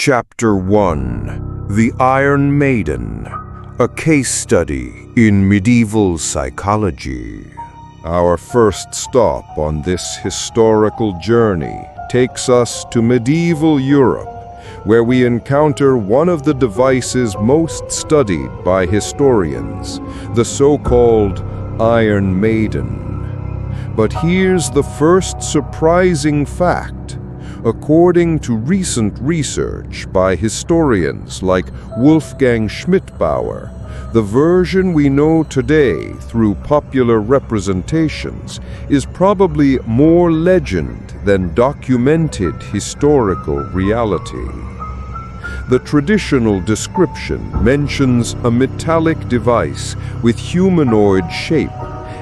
Chapter 1: The Iron Maiden, a case study in medieval psychology. Our first stop on this historical journey takes us to medieval Europe, where we encounter one of the devices most studied by historians, the so-called Iron Maiden. But here's the first surprising fact. According to recent research by historians like Wolfgang Schmidbauer, the version we know today through popular representations is probably more legend than documented historical reality. The traditional description mentions a metallic device with humanoid shape,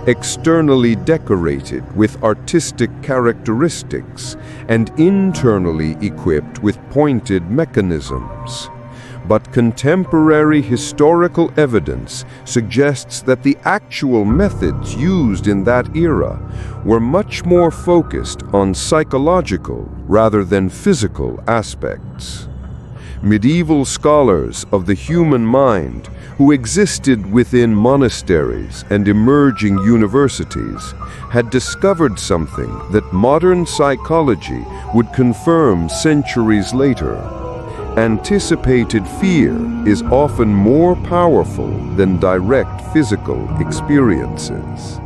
externally decorated with artistic characteristics and internally equipped with pointed mechanisms. But contemporary historical evidence suggests that the actual methods used in that era were much more focused on psychological rather than physical aspects. Medieval scholars of the human mind who existed within monasteries and emerging universities had discovered something that modern psychology would confirm centuries later. Anticipated fear is often more powerful than direct physical experiences.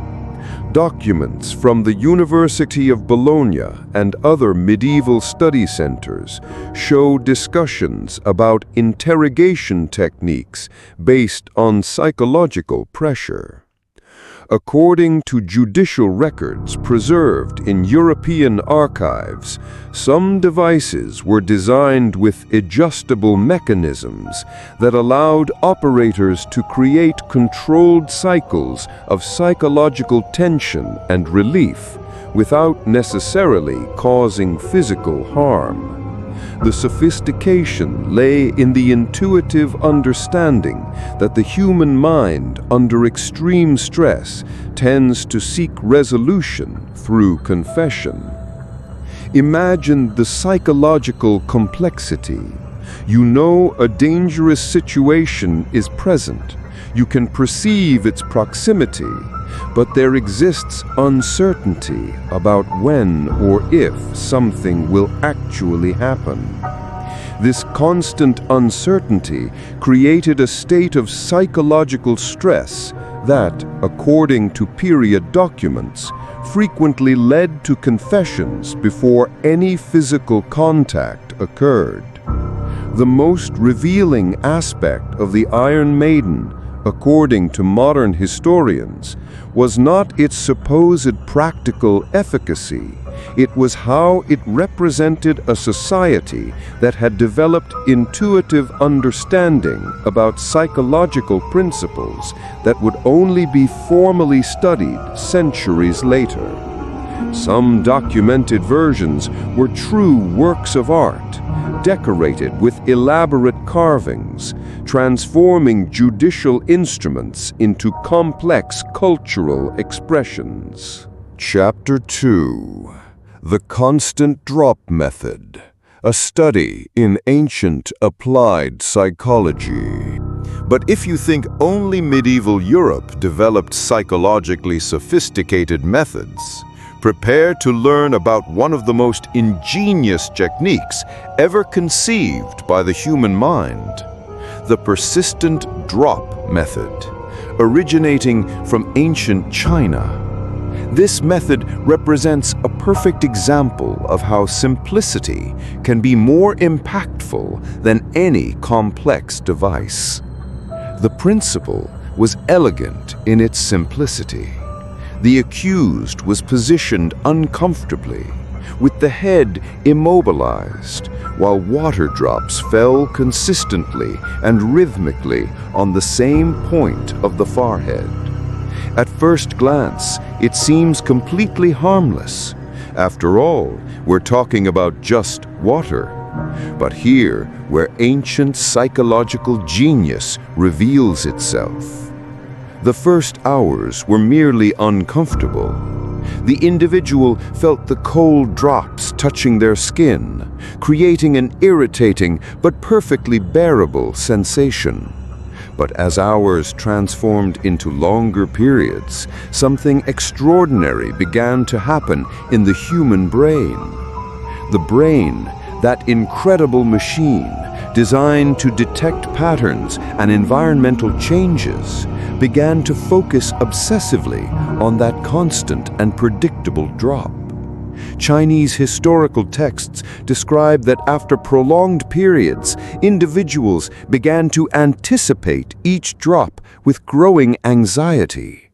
Documents from the University of Bologna and other medieval study centers show discussions about interrogation techniques based on psychological pressure. According to judicial records preserved in European archives, some devices were designed with adjustable mechanisms that allowed operators to create controlled cycles of psychological tension and relief without necessarily causing physical harm. The sophistication lay in the intuitive understanding that the human mind under extreme stress tends to seek resolution through confession. Imagine the psychological complexity. You know a dangerous situation is present. You can perceive its proximity, but there exists uncertainty about when or if something will actually happen. This constant uncertainty created a state of psychological stress that, according to period documents, frequently led to confessions before any physical contact occurred. The most revealing aspect of the Iron Maiden, according to modern historians, was not its supposed practical efficacy. It was how it represented a society that had developed intuitive understanding about psychological principles that would only be formally studied centuries later. Some documented versions were true works of art, decorated with elaborate carvings, transforming judicial instruments into complex cultural expressions. Chapter 2: The Constant Drop Method, a study in ancient applied psychology. But if you think only medieval Europe developed psychologically sophisticated methods, prepare to learn about one of the most ingenious techniques ever conceived by the human mind: the persistent drop method, originating from ancient China. This method represents a perfect example of how simplicity can be more impactful than any complex device. The principle was elegant in its simplicity. The accused was positioned uncomfortably, with the head immobilized, while water drops fell consistently and rhythmically on the same point of the forehead. At first glance, it seems completely harmless. After all, we're talking about just water. But here, where ancient psychological genius reveals itself. The first hours were merely uncomfortable. The individual felt the cold drops touching their skin, creating an irritating but perfectly bearable sensation. But as hours transformed into longer periods, something extraordinary began to happen in the human brain. The brain, that incredible machine, designed to detect patterns and environmental changes, began to focus obsessively on that constant and predictable drop. Chinese historical texts describe that after prolonged periods, individuals began to anticipate each drop with growing anxiety.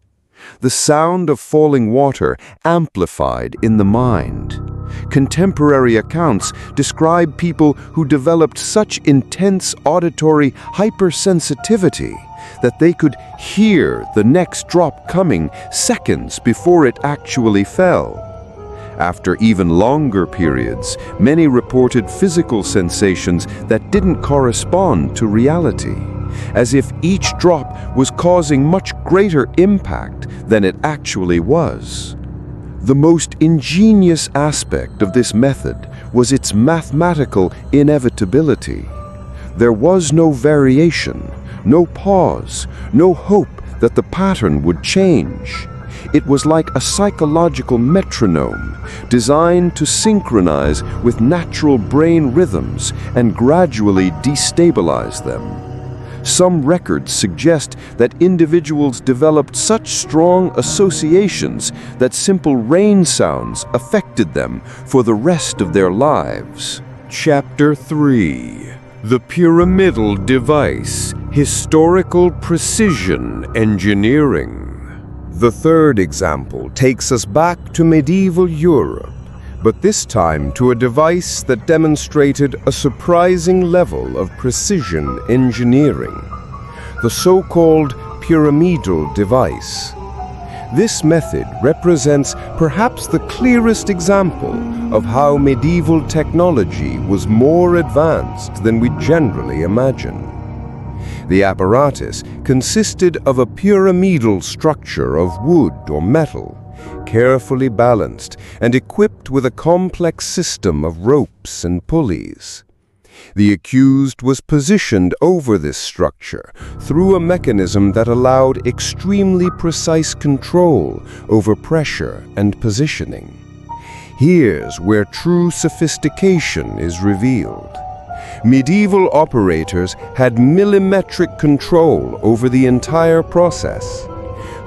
The sound of falling water amplified in the mind. Contemporary accounts describe people who developed such intense auditory hypersensitivity that they could hear the next drop coming seconds before it actually fell. After even longer periods, many reported physical sensations that didn't correspond to reality, as if each drop was causing much greater impact than it actually was. The most ingenious aspect of this method was its mathematical inevitability. There was no variation, no pause, no hope that the pattern would change. It was like a psychological metronome, designed to synchronize with natural brain rhythms and gradually destabilize them. Some records suggest that individuals developed such strong associations that simple rain sounds affected them for the rest of their lives. Chapter 3: The Pyramidal Device: Historical Precision Engineering. The third example takes us back to medieval Europe, but this time to a device that demonstrated a surprising level of precision engineering: the so-called Pyramidal Device. This method represents perhaps the clearest example of how medieval technology was more advanced than we generally imagine. The apparatus consisted of a pyramidal structure of wood or metal, carefully balanced and equipped with a complex system of ropes and pulleys. The accused was positioned over this structure through a mechanism that allowed extremely precise control over pressure and positioning. Here's where true sophistication is revealed. Medieval operators had millimetric control over the entire process.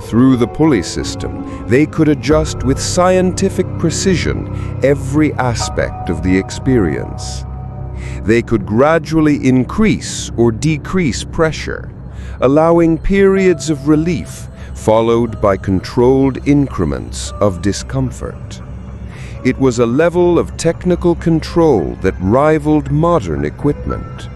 Through the pulley system, they could adjust with scientific precision every aspect of the experience. They could gradually increase or decrease pressure, allowing periods of relief followed by controlled increments of discomfort. It was a level of technical control that rivaled modern equipment.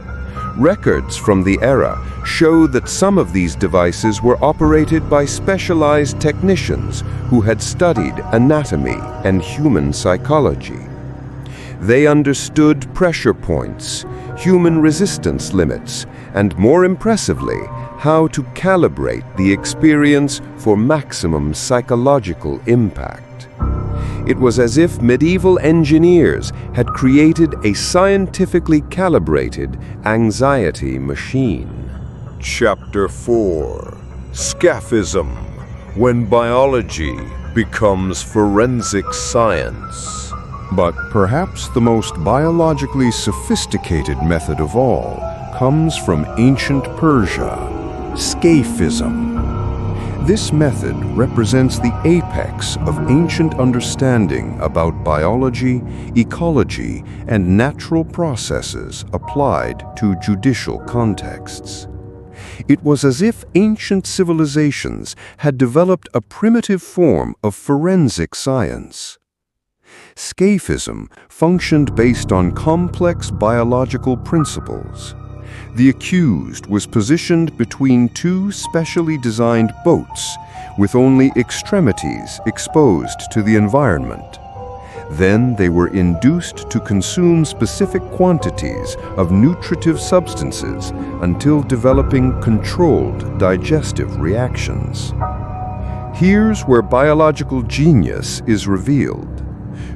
Records from the era show that some of these devices were operated by specialized technicians who had studied anatomy and human psychology. They understood pressure points, human resistance limits, and more impressively, how to calibrate the experience for maximum psychological impact. It was as if medieval engineers had created a scientifically calibrated anxiety machine. Chapter 4: Scaphism: When Biology Becomes Forensic Science. But perhaps the most biologically sophisticated method of all comes from ancient Persia: Scaphism. This method represents the apex of ancient understanding about biology, ecology, and natural processes applied to judicial contexts. It was as if ancient civilizations had developed a primitive form of forensic science. Scaphism functioned based on complex biological principles. The accused was positioned between two specially designed boats with only extremities exposed to the environment. Then they were induced to consume specific quantities of nutritive substances until developing controlled digestive reactions. Here's where biological genius is revealed.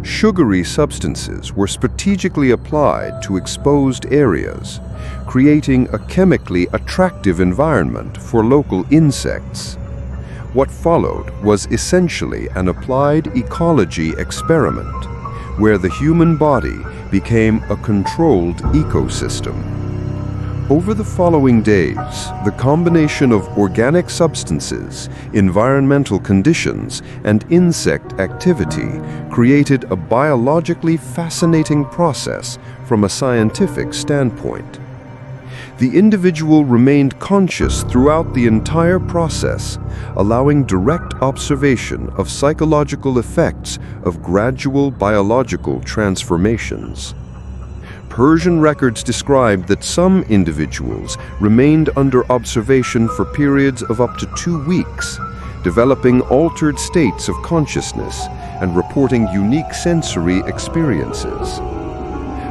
Sugary substances were strategically applied to exposed areas, creating a chemically attractive environment for local insects. What followed was essentially an applied ecology experiment, where the human body became a controlled ecosystem. Over the following days, the combination of organic substances, environmental conditions, and insect activity created a biologically fascinating process from a scientific standpoint. The individual remained conscious throughout the entire process, allowing direct observation of psychological effects of gradual biological transformations. Persian records describe that some individuals remained under observation for periods of up to 2 weeks, developing altered states of consciousness and reporting unique sensory experiences.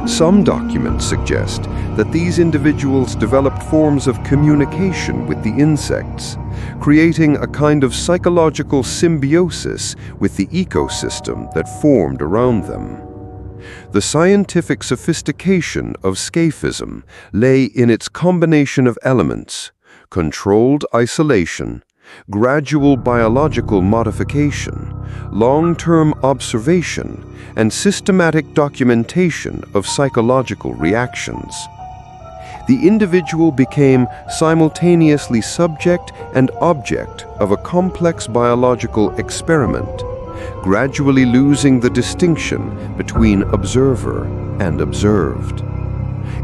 Some documents suggest that these individuals developed forms of communication with the insects, creating a kind of psychological symbiosis with the ecosystem that formed around them. The scientific sophistication of Scaphism lay in its combination of elements: controlled isolation, gradual biological modification, long-term observation, and systematic documentation of psychological reactions. The individual became simultaneously subject and object of a complex biological experiment, gradually losing the distinction between observer and observed.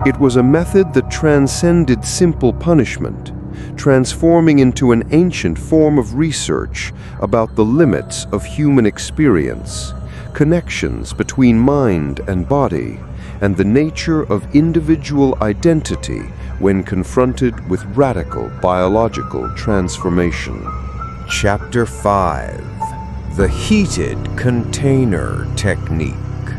It was a method that transcended simple punishment, transforming into an ancient form of research about the limits of human experience, connections between mind and body, and the nature of individual identity when confronted with radical biological transformation. Chapter 5: The Heated Container Technique,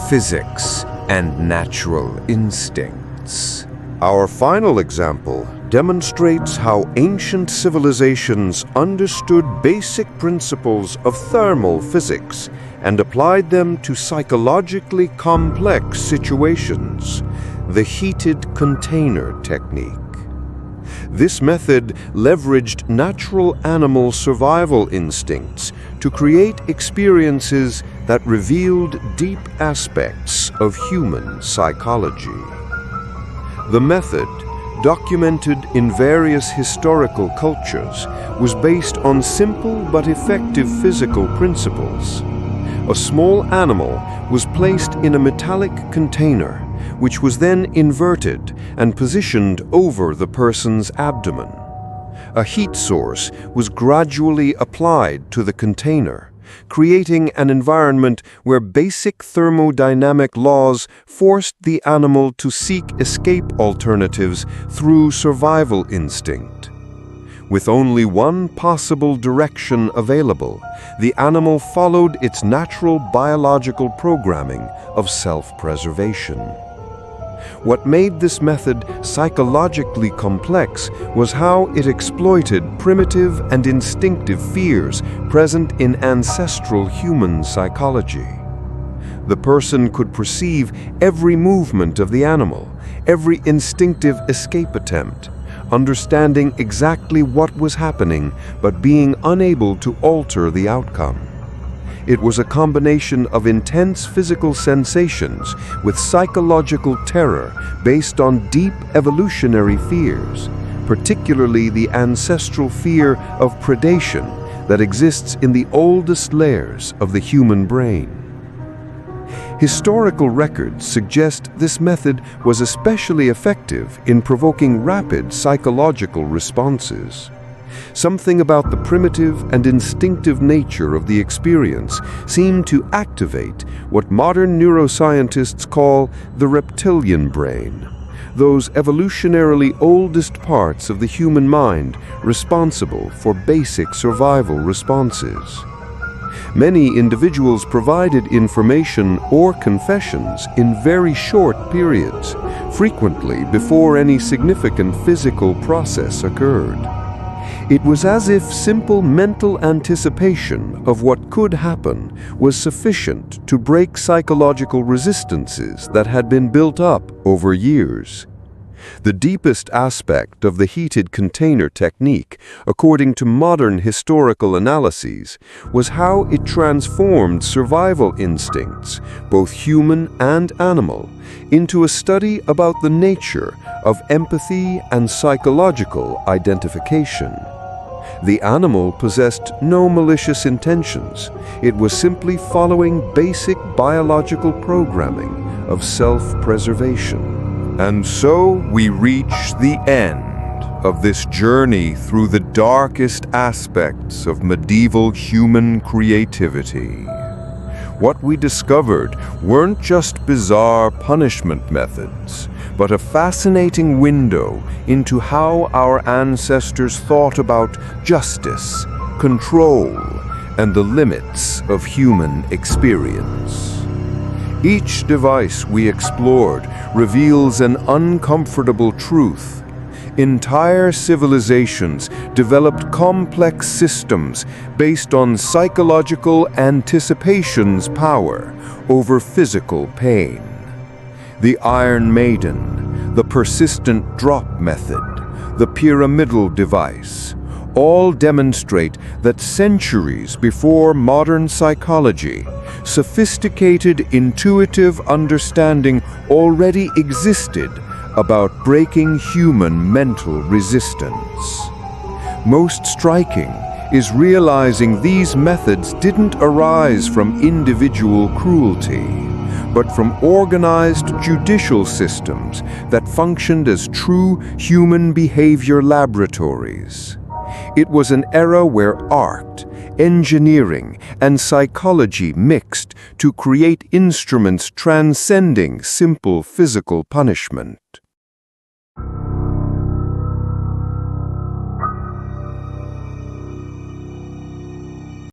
Physics and Natural Instincts. Our final example demonstrates how ancient civilizations understood basic principles of thermal physics and applied them to psychologically complex situations: the heated container technique. This method leveraged natural animal survival instincts to create experiences that revealed deep aspects of human psychology. The method, documented in various historical cultures, was based on simple but effective physical principles. A small animal was placed in a metallic container, which was then inverted and positioned over the person's abdomen. A heat source was gradually applied to the container, creating an environment where basic thermodynamic laws forced the animal to seek escape alternatives through survival instinct. With only one possible direction available, the animal followed its natural biological programming of self-preservation. What made this method psychologically complex was how it exploited primitive and instinctive fears present in ancestral human psychology. The person could perceive every movement of the animal, every instinctive escape attempt, understanding exactly what was happening but being unable to alter the outcome. It was a combination of intense physical sensations with psychological terror based on deep evolutionary fears, particularly the ancestral fear of predation that exists in the oldest layers of the human brain. Historical records suggest this method was especially effective in provoking rapid psychological responses. Something about the primitive and instinctive nature of the experience seemed to activate what modern neuroscientists call the reptilian brain, those evolutionarily oldest parts of the human mind responsible for basic survival responses. Many individuals provided information or confessions in very short periods, frequently before any significant physical process occurred. It was as if simple mental anticipation of what could happen was sufficient to break psychological resistances that had been built up over years. The deepest aspect of the heated container technique, according to modern historical analyses, was how it transformed survival instincts, both human and animal, into a study about the nature of empathy and psychological identification. The animal possessed no malicious intentions. It was simply following basic biological programming of self-preservation. And so we reach the end of this journey through the darkest aspects of medieval human creativity. What we discovered weren't just bizarre punishment methods, but a fascinating window into how our ancestors thought about justice, control, and the limits of human experience. Each device we explored reveals an uncomfortable truth. Entire civilizations developed complex systems based on psychological anticipation's power over physical pain. The Iron Maiden, the persistent drop method, the Pyramidal Device, all demonstrate that centuries before modern psychology, sophisticated intuitive understanding already existed about breaking human mental resistance. Most striking is realizing these methods didn't arise from individual cruelty, but from organized judicial systems that functioned as true human behavior laboratories. It was an era where art, engineering, and psychology mixed to create instruments transcending simple physical punishment.